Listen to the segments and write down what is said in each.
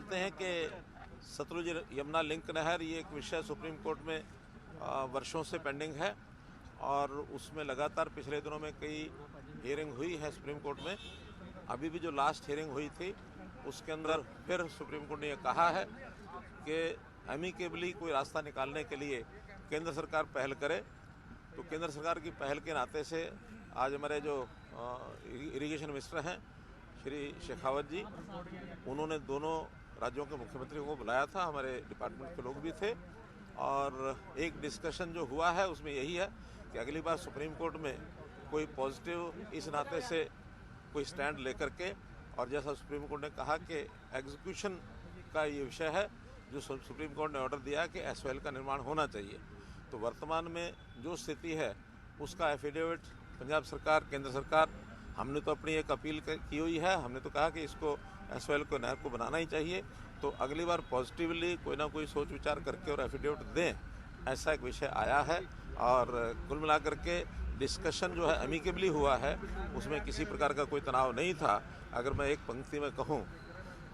जानते हैं कि सतलुज यमुना लिंक नहर ये एक विषय सुप्रीम कोर्ट में वर्षों से पेंडिंग है और उसमें लगातार पिछले दिनों में कई हियरिंग हुई है सुप्रीम कोर्ट में। अभी भी जो लास्ट हियरिंग हुई थी उसके अंदर फिर सुप्रीम कोर्ट ने यह कहा है कि एमिकेबली कोई रास्ता निकालने के लिए केंद्र सरकार पहल करे। तो केंद्र सरकार की पहल के नाते से आज हमारे जो इरिगेशन मिनिस्टर हैं श्री शेखावत जी, उन्होंने दोनों राज्यों के मुख्यमंत्रियों को बुलाया था, हमारे डिपार्टमेंट के लोग भी थे और एक डिस्कशन जो हुआ है उसमें यही है कि अगली बार सुप्रीम कोर्ट में कोई पॉजिटिव इस नाते से कोई स्टैंड लेकर के, और जैसा सुप्रीम कोर्ट ने कहा कि एग्जीक्यूशन का ये विषय है जो सुप्रीम कोर्ट ने ऑर्डर दिया कि एसवाइएल का निर्माण होना चाहिए। तो वर्तमान में जो स्थिति है उसका एफिडेविट पंजाब सरकार, केंद्र सरकार, हमने तो अपनी एक अपील की हुई है। हमने तो कहा कि इसको एसवाइएल को नहर को बनाना ही चाहिए। तो अगली बार पॉजिटिवली कोई ना कोई सोच विचार करके और एफिडेविट दें, ऐसा एक विषय आया है। और कुल मिलाकर के डिस्कशन जो है एमिकेबली हुआ है, उसमें किसी प्रकार का कोई तनाव नहीं था। अगर मैं एक पंक्ति में कहूँ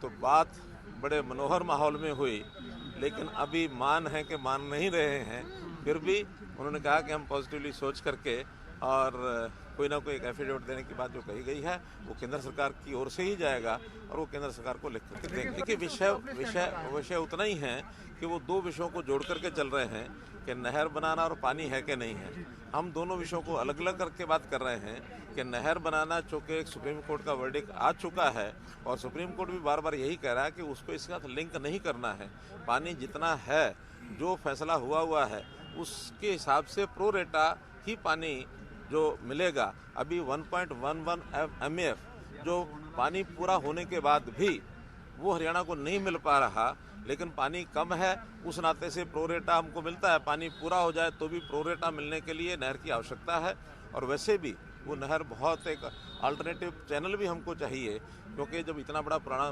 तो बात बड़े मनोहर माहौल में हुई, लेकिन अभी मान है कि मान नहीं रहे हैं। फिर भी उन्होंने कहा कि हम पॉजिटिवली सोच करके और कोई ना कोई एक एफिडेविट देने की बात जो कही गई है वो केंद्र सरकार की ओर से ही जाएगा और वो केंद्र सरकार को लिख करके देंगे। देखिए विषय उतना ही है कि वो दो विषयों को जोड़ करके चल रहे हैं कि नहर बनाना और पानी है कि नहीं है। हम दोनों विषयों को अलग अलग करके बात कर रहे हैं कि नहर बनाना चूँकि एक सुप्रीम कोर्ट का वर्डिक्ट आ चुका है और सुप्रीम कोर्ट भी बार बार यही कह रहा है कि उसको इसके साथ लिंक नहीं करना है। पानी जितना है, जो फैसला हुआ है उसके हिसाब से प्रो रेटा ही पानी जो मिलेगा। अभी 1.11 MF जो पानी पूरा होने के बाद भी वो हरियाणा को नहीं मिल पा रहा, लेकिन पानी कम है उस नाते से प्रोरेटा हमको मिलता है। पानी पूरा हो जाए तो भी प्रोरेटा मिलने के लिए नहर की आवश्यकता है। और वैसे भी वो नहर बहुत एक अल्टरनेटिव चैनल भी हमको चाहिए, क्योंकि जब इतना बड़ा पुराना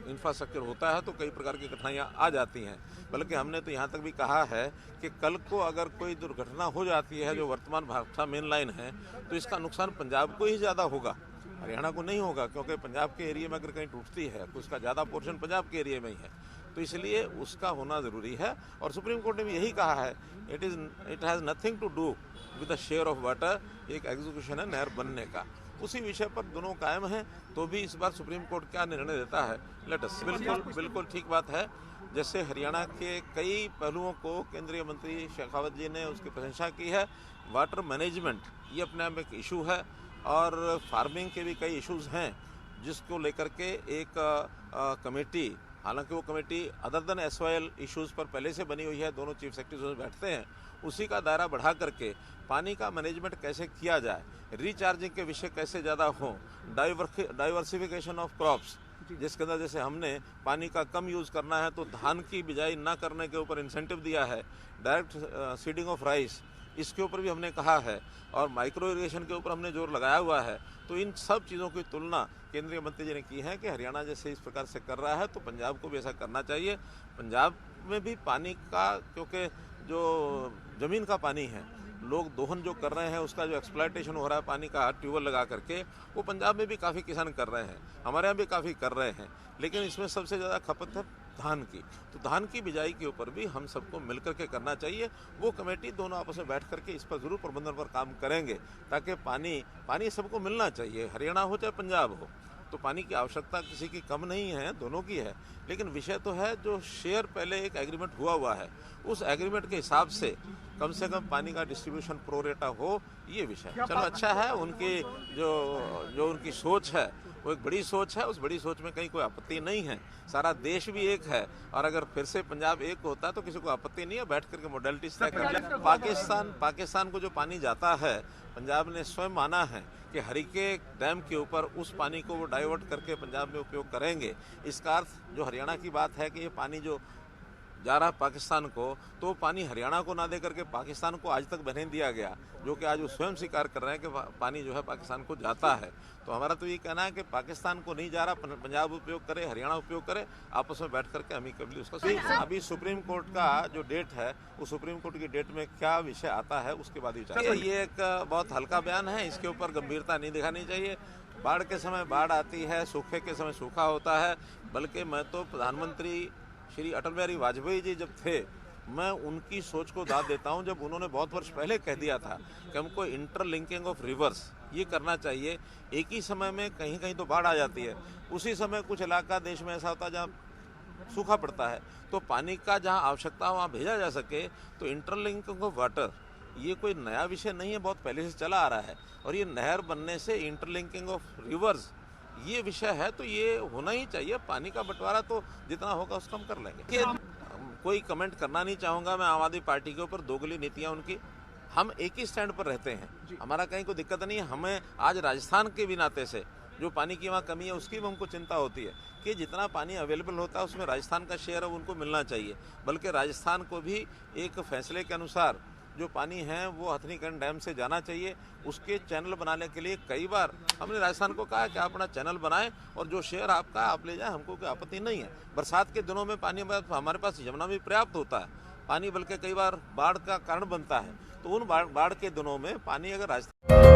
इंफ्रास्ट्रक्चर होता है तो कई प्रकार की कठिनाइयाँ आ जाती हैं। बल्कि हमने तो यहाँ तक भी कहा है कि कल को अगर कोई दुर्घटना हो जाती है जो वर्तमान भाखड़ा मेन लाइन है, तो इसका नुकसान पंजाब को ही ज़्यादा होगा, हरियाणा को नहीं होगा। क्योंकि पंजाब के एरिया में अगर कहीं टूटती है तो उसका ज़्यादा पोर्शन पंजाब के एरिया में ही है, तो इसलिए उसका होना ज़रूरी है। और सुप्रीम कोर्ट ने भी यही कहा है, it has nothing to do with the share of water, एक एग्जीक्यूशन है नहर बनने का। उसी विषय पर दोनों कायम हैं। तो भी इस बार सुप्रीम कोर्ट क्या निर्णय देता है, लेट अस। बिल्कुल ठीक बात है। जैसे हरियाणा के कई पहलुओं को केंद्रीय मंत्री शेखावत जी ने उसकी प्रशंसा की है। वाटर मैनेजमेंट ये अपने आप एक इशू है और फार्मिंग के भी कई इश्यूज़ हैं जिसको लेकर के एक कमेटी, हालांकि वो कमेटी अदर देन एसवाइएल इश्यूज़ पर पहले से बनी हुई है, दोनों चीफ सेक्रेटरीज बैठते हैं, उसी का दायरा बढ़ा करके पानी का मैनेजमेंट कैसे किया जाए, रिचार्जिंग के विषय कैसे ज़्यादा हों, डाइवर्सिफिकेशन ऑफ क्रॉप्स, जिसके अंदर जैसे हमने पानी का कम यूज़ करना है तो धान की बिजाई ना करने के ऊपर इंसेंटिव दिया है, डायरेक्ट सीडिंग ऑफ राइस इसके ऊपर भी हमने कहा है, और माइक्रो इरिगेशन के ऊपर हमने जोर लगाया हुआ है। तो इन सब चीज़ों की तुलना केंद्रीय मंत्री जी ने की है कि हरियाणा जैसे इस प्रकार से कर रहा है तो पंजाब को भी ऐसा करना चाहिए। पंजाब में भी पानी का, क्योंकि जो ज़मीन का पानी है, लोग दोहन जो कर रहे हैं उसका जो एक्सप्लॉयटेशन हो रहा है पानी का ट्यूबवेल लगा करके, वो पंजाब में भी काफ़ी किसान कर रहे हैं, हमारे यहाँ भी काफ़ी कर रहे हैं। लेकिन इसमें सबसे ज़्यादा खपत है धान की। तो धान की बिजाई के ऊपर भी हम सबको मिल करके करना चाहिए। वो कमेटी दोनों आपस में बैठ करके इस पर ज़रूर प्रबंधन पर काम करेंगे, ताकि पानी सबको मिलना चाहिए, हरियाणा हो चाहे पंजाब हो। तो पानी की आवश्यकता किसी की कम नहीं है, दोनों की है। लेकिन विषय तो है जो शेयर पहले एक एग्रीमेंट हुआ है, उस एग्रीमेंट के हिसाब से कम पानी का डिस्ट्रीब्यूशन प्रो रेटा हो, ये विषय। चलो अच्छा है, उनकी जो उनकी सोच है वो एक बड़ी सोच है, उस बड़ी सोच में कहीं कोई आपत्ति नहीं है। सारा देश भी एक है और अगर फिर से पंजाब एक होता तो किसी को आपत्ति नहीं है, बैठ करके मोडेलिटीज तय कर ले। पाकिस्तान को जो पानी जाता है, पंजाब ने स्वयं माना है कि हरिके डैम के ऊपर उस पानी को वो डाइवर्ट करके पंजाब में उपयोग करेंगे। इसका अर्थ जो हरियाणा की बात है कि ये पानी जो जा रहा पाकिस्तान को, तो पानी हरियाणा को ना दे करके पाकिस्तान को आज तक बहने दिया गया, जो कि आज वो स्वयं स्वीकार कर रहे हैं कि पानी जो है पाकिस्तान को जाता है। तो हमारा तो ये कहना है कि पाकिस्तान को नहीं जा रहा, पंजाब उपयोग करे, हरियाणा उपयोग करे, आपस में बैठ करके अमिकेबली उसका। अभी सुप्रीम कोर्ट का जो डेट है, वो सुप्रीम कोर्ट की डेट में क्या विषय आता है उसके बाद विचार। ये एक बहुत हल्का बयान है, इसके ऊपर गंभीरता नहीं दिखानी चाहिए। बाढ़ के समय बाढ़ आती है, सूखे के समय सूखा होता है। बल्कि मैं तो प्रधानमंत्री श्री अटल बिहारी वाजपेयी जी जब थे, मैं उनकी सोच को दाद देता हूं, जब उन्होंने बहुत वर्ष पहले कह दिया था कि हमको इंटरलिंकिंग ऑफ रिवर्स ये करना चाहिए। एक ही समय में कहीं कहीं तो बाढ़ आ जाती है, उसी समय कुछ इलाका देश में ऐसा होता है जहाँ सूखा पड़ता है, तो पानी का जहाँ आवश्यकता हो वहाँ भेजा जा सके। तो इंटरलिंकिंग ऑफ वाटर ये कोई नया विषय नहीं है, बहुत पहले से चला आ रहा है। और ये नहर बनने से इंटरलिंकिंग ऑफ रिवर्स ये विषय है, तो ये होना ही चाहिए। पानी का बंटवारा तो जितना होगा उसका हम कर लेंगे। कोई कमेंट करना नहीं चाहूँगा मैं आम आदमी पार्टी के ऊपर, दोगली नीतियाँ उनकी। हम एक ही स्टैंड पर रहते हैं, हमारा कहीं कोई दिक्कत नहीं है। हमें आज राजस्थान के भी नाते से जो पानी की वहाँ कमी है उसकी भी हमको चिंता होती है कि जितना पानी अवेलेबल होता है उसमें राजस्थान का शेयर है उनको मिलना चाहिए। बल्कि राजस्थान को भी एक फैसले के अनुसार जो पानी है वो हथनीकुंड डैम से जाना चाहिए। उसके चैनल बनाने के लिए कई बार हमने राजस्थान को कहा कि आप अपना चैनल बनाएं और जो शेयर आपका आप ले जाएं, हमको कोई आपत्ति नहीं है। बरसात के दिनों में पानी हमारे पास यमुना में पर्याप्त होता है पानी, बल्कि कई बार बाढ़ का कारण बनता है। तो उन बाढ़ के दिनों में पानी अगर राजस्थान